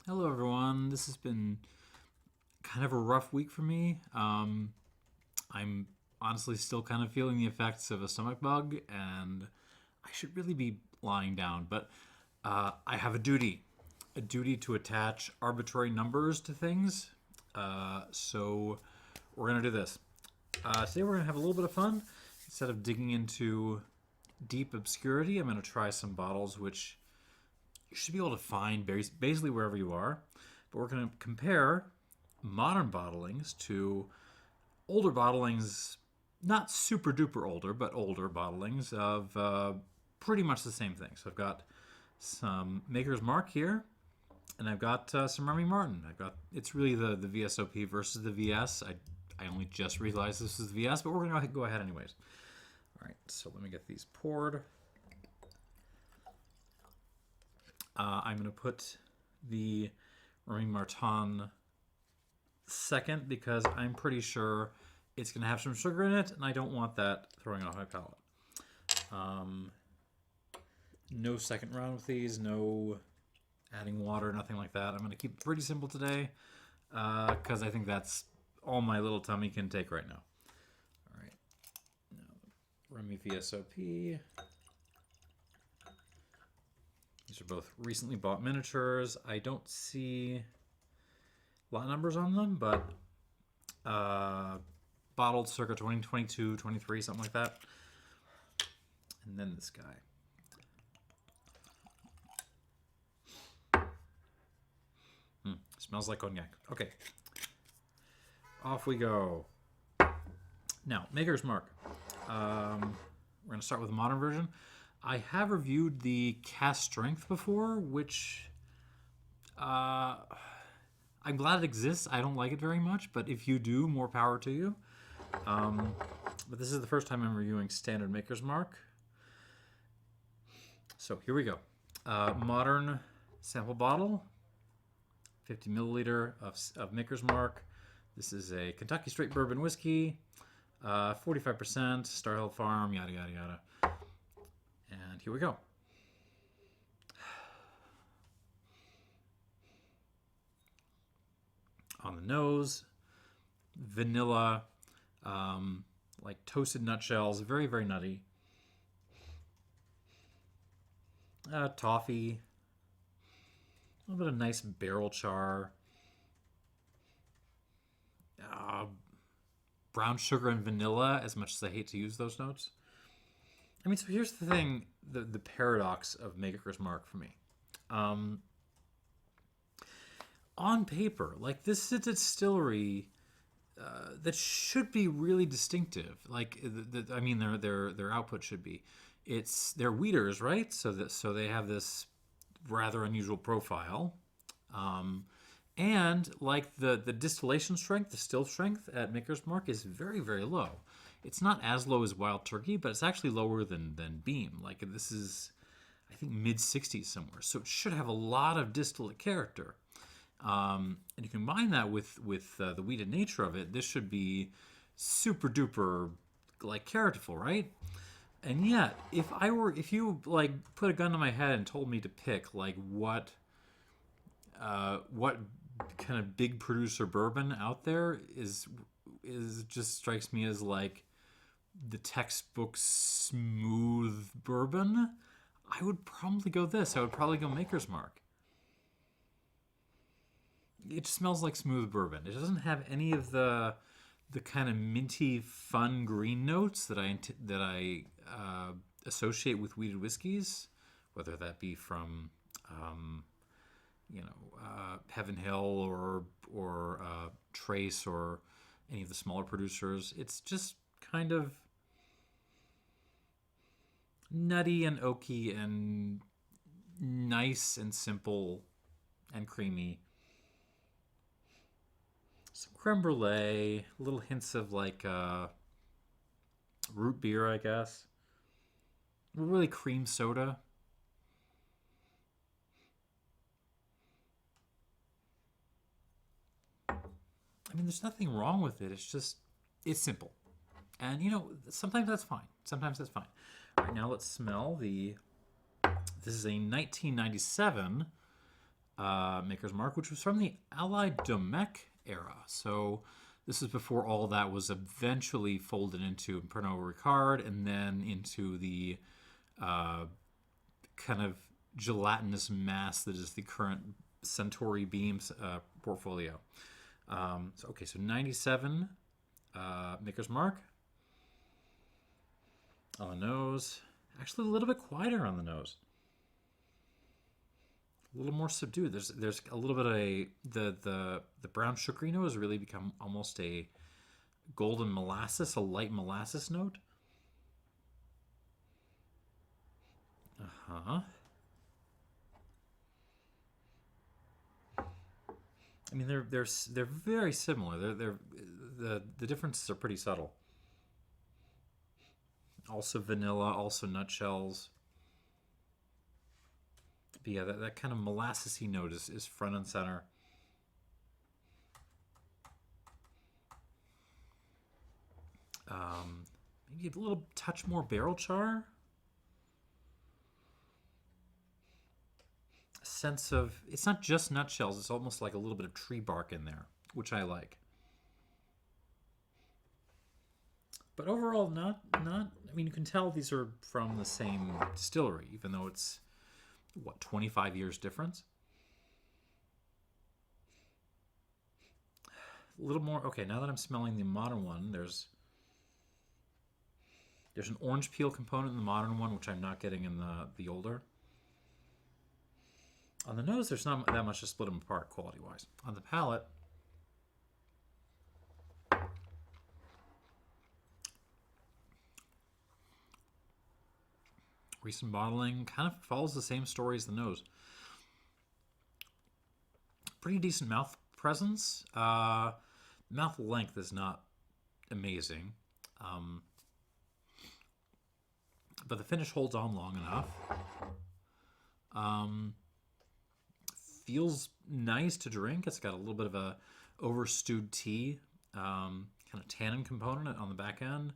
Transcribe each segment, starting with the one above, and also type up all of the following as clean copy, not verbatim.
Hello, everyone. This has been kind of a rough week for me. I'm honestly still kind of feeling the effects of a stomach bug, and I should really be lying down, but I have a duty to attach arbitrary numbers to things. So we're going to do this. Today we're going to have a little bit of fun. Instead of digging into deep obscurity, I'm going to try some bottles which you should be able to find basically wherever you are. But we're going to compare modern bottlings to older bottlings, not super duper older, but older bottlings of pretty much the same thing. So I've got some Maker's Mark here, and I've got some Rémy Martin. It's really the VSOP versus the VS. I only just realized this is the VS, but we're going to go ahead anyways. All right, so let me get these poured. I'm going to put the Rémy Martin second because I'm pretty sure it's going to have some sugar in it, and I don't want that throwing off my palate. No second round with these, no adding water, nothing like that. I'm going to keep it pretty simple today because I think that's all my little tummy can take right now. All right, now Rémy VSOP. These are both recently bought miniatures. I don't see lot numbers on them, but bottled circa 2022, 23, something like that. And then this guy. Smells like cognac. Okay. Off we go. Now, Maker's Mark. We're going to start with the modern version. I have reviewed the cast strength before, which I'm glad it exists. I don't like it very much, but if you do, more power to you. But this is the first time I'm reviewing standard Maker's Mark. So here we go. Modern sample bottle, 50 milliliter of Maker's Mark. This is a Kentucky straight bourbon whiskey, 45%, Star Hill Farm, yada, yada, yada. And here we go. On the nose, vanilla, like toasted nutshells, very, very nutty. Toffee, a little bit of nice barrel char. Brown sugar and vanilla, as much as I hate to use those notes. I mean, so here's the thing, the paradox of Maker's Mark for me. On paper, like, this is a distillery that should be really distinctive. Like, I mean, their output should be. They're wheaters, right? So they have this rather unusual profile. And like the distillation strength, the still strength at Maker's Mark is very, very low. It's not as low as Wild Turkey, but it's actually lower than Beam. Like, this is, I think, mid-60s somewhere. So it should have a lot of distillate character. And you combine that with the wheated nature of it, this should be super duper, like, characterful, right? And yet, if you like put a gun to my head and told me to pick like what kind of big producer bourbon out there is just strikes me as like the textbook smooth bourbon, I would probably go this. I would probably go Maker's Mark. It smells like smooth bourbon. It doesn't have any of the kind of minty, fun green notes that I associate with wheated whiskeys, whether that be from Heaven Hill or Trace or any of the smaller producers. It's just kind of nutty and oaky and nice and simple and creamy. Some creme brulee, little hints of like root beer, I guess. Really cream soda. I mean, there's nothing wrong with it. It's simple. And, sometimes that's fine. Sometimes that's fine. All right, now let's smell this is a 1997 Maker's Mark, which was from the Allied Domecq era. So this is before all that was eventually folded into Pernod Ricard and then into the kind of gelatinous mass that is the current Centauri Beams portfolio. So 97 Maker's Mark on the nose. Actually, a little bit quieter on the nose. A little more subdued. There's a little bit of the brown sugary note has really become almost a golden molasses, a light molasses note. I mean, they're very similar. The differences are pretty subtle. Also vanilla, also nutshells. But yeah, that kind of molassesy note is front and center. Maybe a little touch more barrel char. A sense of, it's not just nutshells, it's almost like a little bit of tree bark in there, which I like. But overall, not. I mean, you can tell these are from the same distillery, even though it's, 25 years difference? A little more. Okay, now that I'm smelling the modern one, there's an orange peel component in the modern one, which I'm not getting in the older. On the nose, there's not that much to split them apart quality-wise. On the palate, recent bottling kind of follows the same story as the nose. Pretty decent mouth presence. Mouth length is not amazing. But the finish holds on long enough. Feels nice to drink. It's got a little bit of a overstewed tea, kind of tannin component on the back end.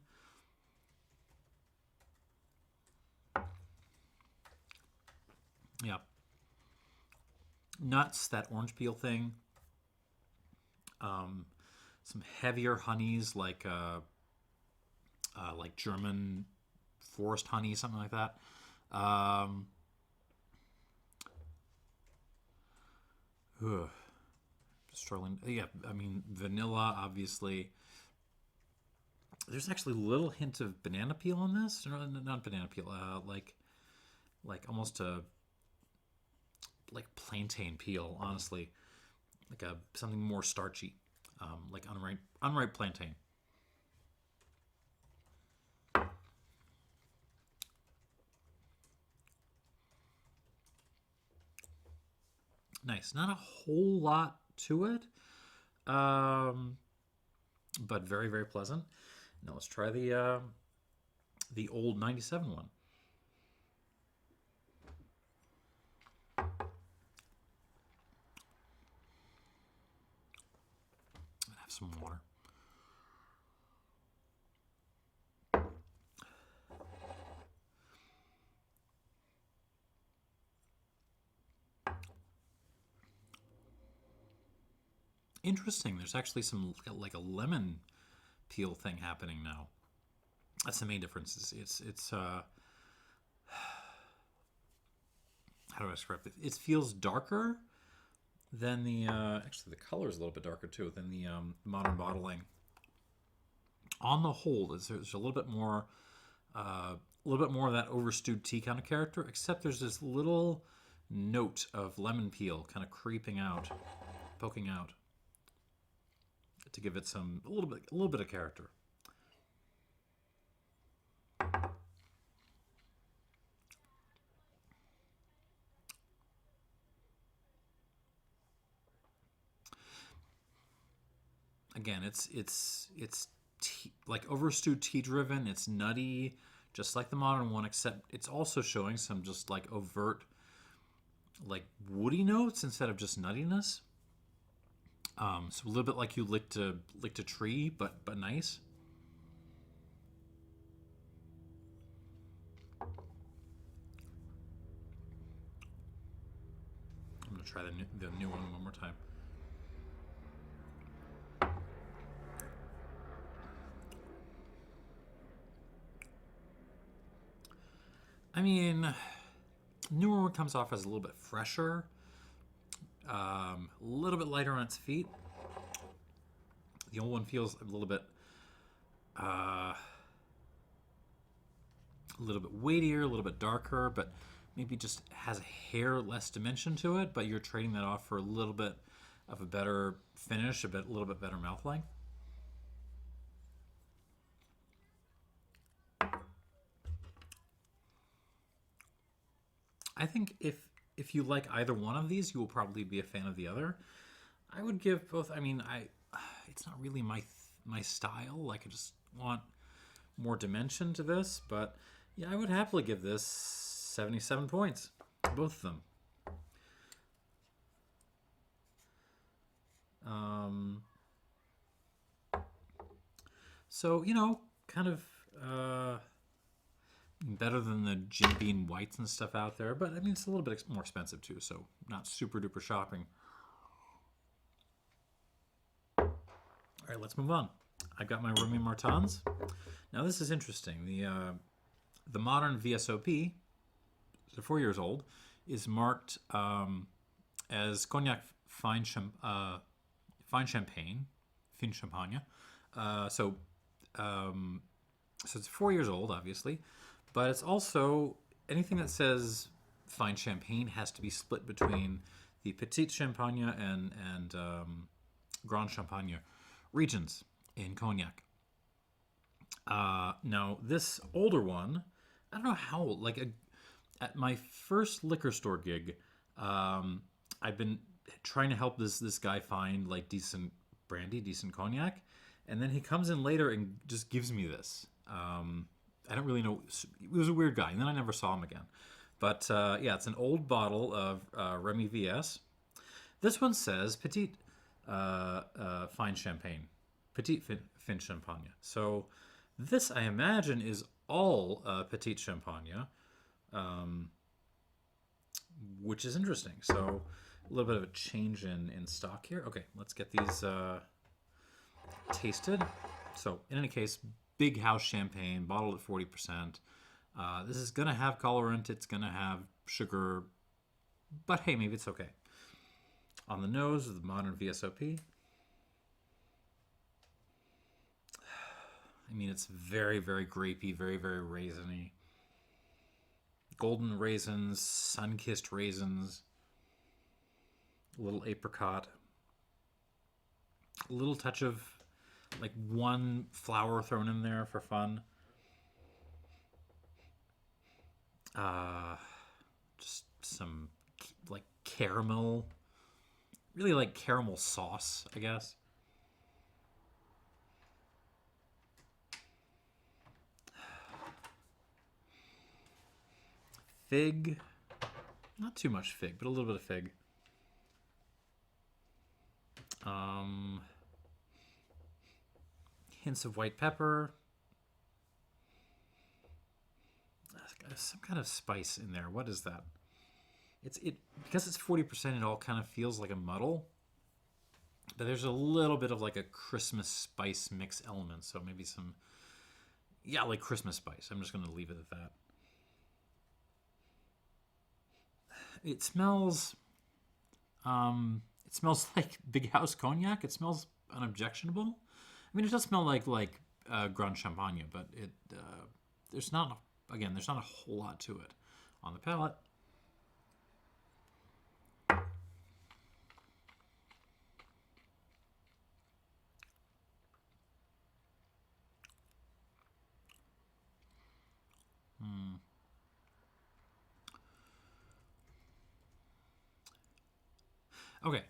Yeah. Nuts, that orange peel thing. Some heavier honeys like German forest honey, something like that. Struggling. Yeah, I mean vanilla, obviously. There's actually a little hint of banana peel on this. No, not banana peel. Like almost a plantain peel. Honestly, like something more starchy, like unripe plantain. Nice. Not a whole lot to it, but very, very pleasant. Now let's try the old 97 one. I'd have some water. Interesting. There's actually some like a lemon peel thing happening now. That's the main difference. It's how do I describe it? It feels darker than the actually the color is a little bit darker too than the modern bottling. On the whole, there's a little bit more of that overstewed tea kind of character, except there's this little note of lemon peel kind of creeping out, poking out, to give it a little bit of character. Again, it's like overstewed tea driven. It's nutty, just like the modern one, except it's also showing some just like overt, like woody notes instead of just nuttiness. So a little bit like you licked a tree, but nice. I'm gonna try the new one more time. I mean, newer one comes off as a little bit fresher, a little bit lighter on its feet. The old one feels a little bit weightier, a little bit darker, but maybe just has a hair less dimension to it. But you're trading that off for a little bit of a better finish, a little bit better mouth length. I think if you like either one of these, you will probably be a fan of the other. I would give both. I mean, it's not really my style. Like, I just want more dimension to this, but yeah, I would happily give this 77 points, both of them. So, kind of better than the Jim Beam whites and stuff out there, but I mean, it's a little bit more expensive too, so not super duper shopping. All right, let's move on. I've got my Rémy Martins. Now this is interesting. The modern VSOP, so 4 years old, is marked as Cognac Fine Champagne, Fine Champagne. So it's 4 years old, obviously, but it's also anything that says fine champagne has to be split between the Petite Champagne and Grand Champagne regions in Cognac. Now, this older one, I don't know how, like, at my first liquor store gig, I've been trying to help this guy find, like, decent brandy, decent cognac, and then he comes in later and just gives me this. I don't really know. It was a weird guy, and then I never saw him again. But, yeah, it's an old bottle of Rémy VS. This one says Petite Fine Champagne. Petite Fine Champagne. So this, I imagine, is all Petite Champagne, which is interesting. So a little bit of a change in stock here. Okay, let's get these tasted. So in any case, big house champagne, bottled at 40%. This is going to have colorant. It's going to have sugar. But hey, maybe it's okay. On the nose of the modern VSOP. I mean, it's very, very grapey, very, very raisiny. Golden raisins, sun-kissed raisins, a little apricot, a little touch of, like, one flower thrown in there for fun. Just some, like, caramel, really like caramel sauce, I guess. Fig, not too much fig, but a little bit of fig. Hints of white pepper. Some kind of spice in there. What is that? Because it's 40%. It all kind of feels like a muddle, but there's a little bit of like a Christmas spice mix element. So maybe some, yeah, like Christmas spice. I'm just going to leave it at that. It smells like Big House Cognac. It smells unobjectionable. I mean, it does smell like Grand Champagne, but there's not a whole lot to it on the palate. Okay.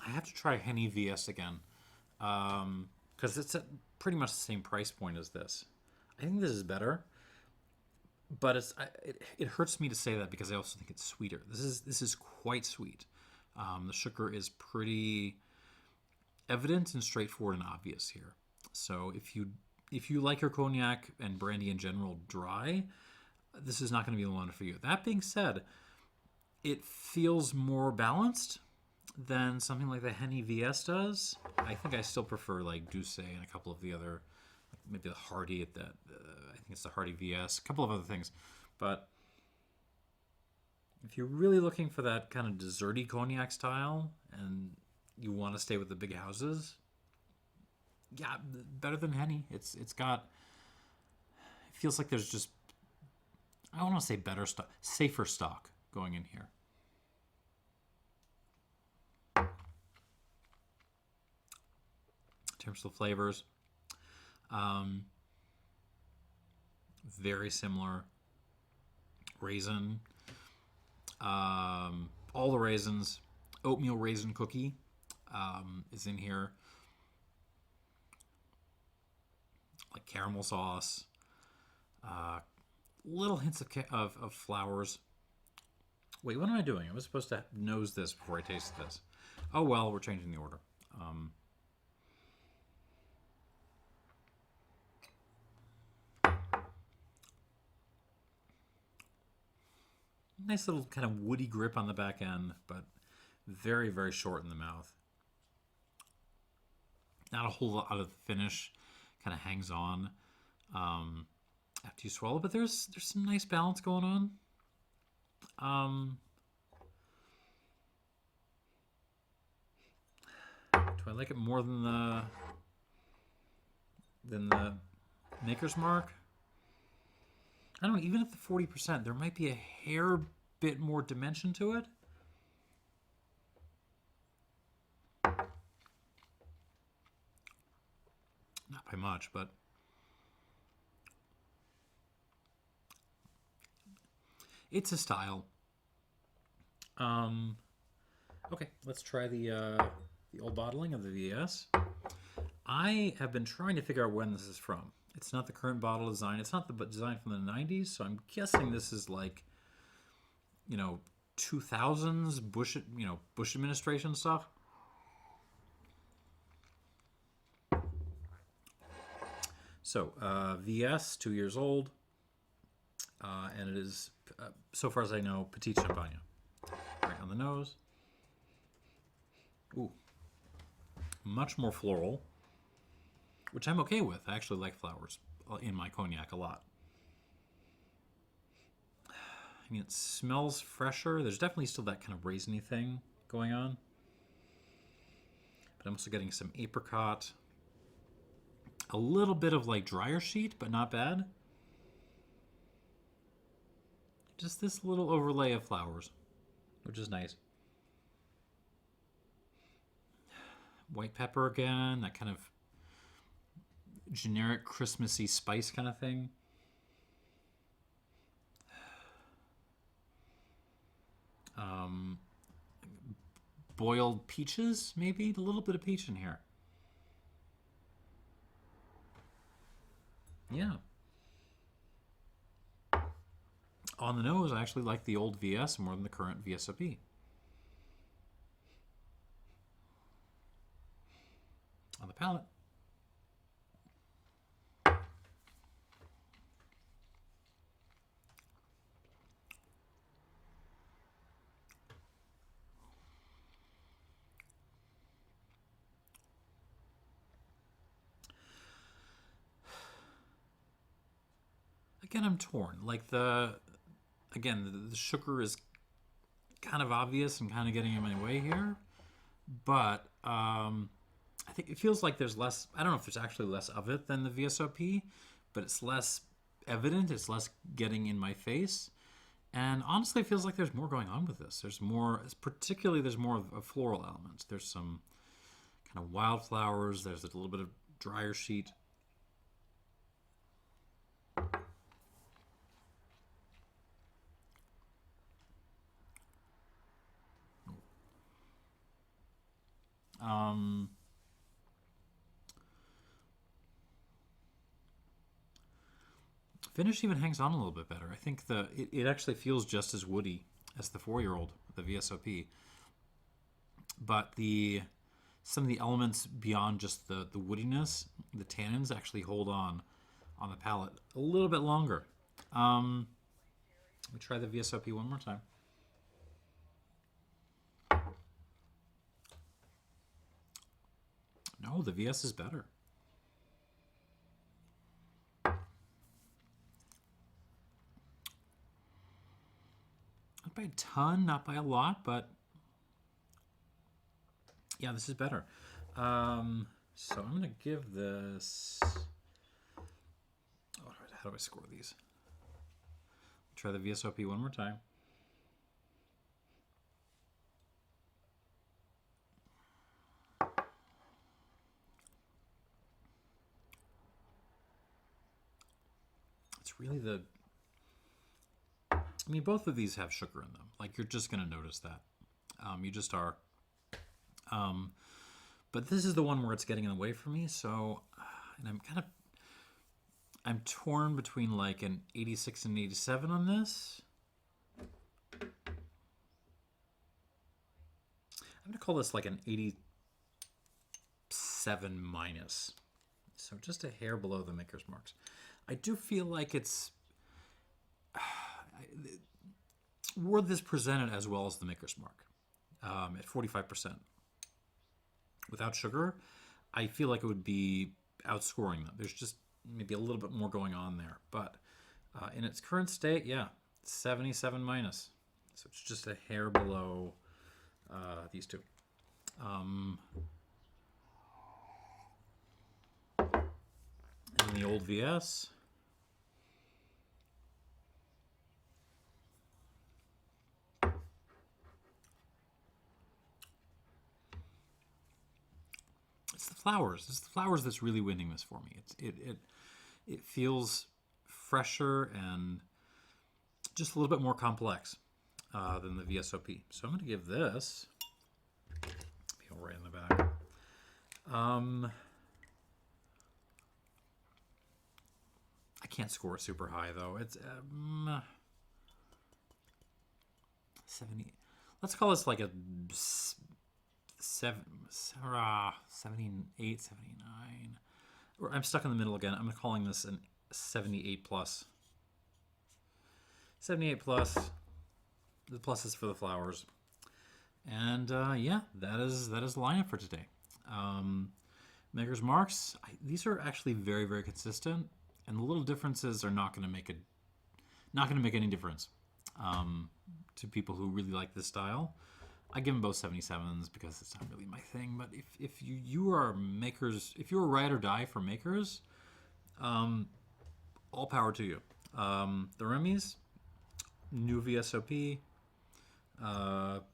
I have to try Henny VS again, because it's at pretty much the same price point as this. I think this is better, but it hurts me to say that because I also think it's sweeter. This is quite sweet. The sugar is pretty evident and straightforward and obvious here. So if you like your cognac and brandy in general dry, this is not going to be the one for you. That being said, It feels more balanced than something like the Henny VS does. I think I still prefer like Douce and a couple of the other, maybe the Hardy at that. I think it's the Hardy VS, a couple of other things. But if you're really looking for that kind of desserty cognac style and you want to stay with the big houses, yeah, better than Henny. It's got. It feels like there's just. I don't want to say better stock, safer stock going in here. In terms of the flavors, very similar. Raisin, all the raisins. Oatmeal raisin cookie is in here. Like caramel sauce. Little hints of flowers. Wait, what am I doing? I was supposed to nose this before I tasted this. Oh well, we're changing the order. Nice little kind of woody grip on the back end, but very, very short in the mouth. Not a whole lot of the finish. Kind of hangs on after you swallow, but there's some nice balance going on. Do I like it more than the Maker's Mark? I don't know, even at the 40%, there might be a hair bit more dimension to it. Not by much, but it's a style. Okay, let's try the old bottling of the VS. I have been trying to figure out when this is from. It's not the current bottle design. It's not the design from the 90s, so I'm guessing this is like, 2000s Bush administration stuff. So, VS, 2 years old, and it is, so far as I know, Petite Champagne. Right on the nose. Ooh. Much more floral, which I'm okay with. I actually like flowers in my cognac a lot. I mean, it smells fresher. There's definitely still that kind of raisiny thing going on. But I'm also getting some apricot. A little bit of like dryer sheet, but not bad. Just this little overlay of flowers, which is nice. White pepper again, that kind of generic Christmassy spice kind of thing. Boiled peaches, maybe? A little bit of peach in here. Yeah. On the nose, I actually like the old VS more than the current VSOP. On the palate. Again, I'm torn. Like the sugar is kind of obvious and kind of getting in my way here, but I think it feels like there's less. I don't know if there's actually less of it than the VSOP, but it's less evident. It's less getting in my face, and honestly, it feels like there's more going on with this. There's more, particularly there's more of floral elements. There's some kind of wildflowers. There's a little bit of dryer sheet. Finish even hangs on a little bit better. I think it actually feels just as woody as the 4-year-old, the VSOP. But some of the elements beyond just the woodiness, the tannins actually hold on the palate a little bit longer. Let me try the VSOP one more time. Oh, the VS is better. Not by a ton, not by a lot, but yeah, this is better. So I'm going to give this... Oh, how do I score these? Try the VSOP one more time. It's really the... I mean, both of these have sugar in them. Like, you're just going to notice that. You just are. But this is the one where it's getting in the way for me. So, and I'm torn between like an 86 and 87 on this. I'm going to call this like an 87 minus. So just a hair below the maker's marks. I do feel like it's... were this presented as well as the maker's mark at 45%. Without sugar, I feel like it would be outscoring them. There's just maybe a little bit more going on there. But in its current state, yeah, 77 minus. So it's just a hair below these two. And the old VS. It's the flowers. It's the flowers that's really winning this for me. It feels fresher and just a little bit more complex than the VSOP. So I'm going to give this, feel right in the back. I can't score it super high though. It's 70. Let's call this like a 78, 79. Or I'm stuck in the middle again. I'm calling this an 78 plus. 78 plus. The plus is for the flowers. And yeah, that is the lineup for today. Maker's Marks. These are actually very, very consistent, and the little differences are not going to make any difference to people who really like this style. I give them both 77s because it's not really my thing. But if you are makers, if you're a ride or die for makers, all power to you. The Remy's new VSOP,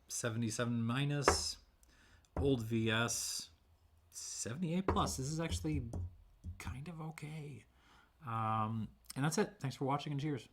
77 minus, old VS, 78 plus. This is actually kind of okay. And that's it. Thanks for watching and cheers.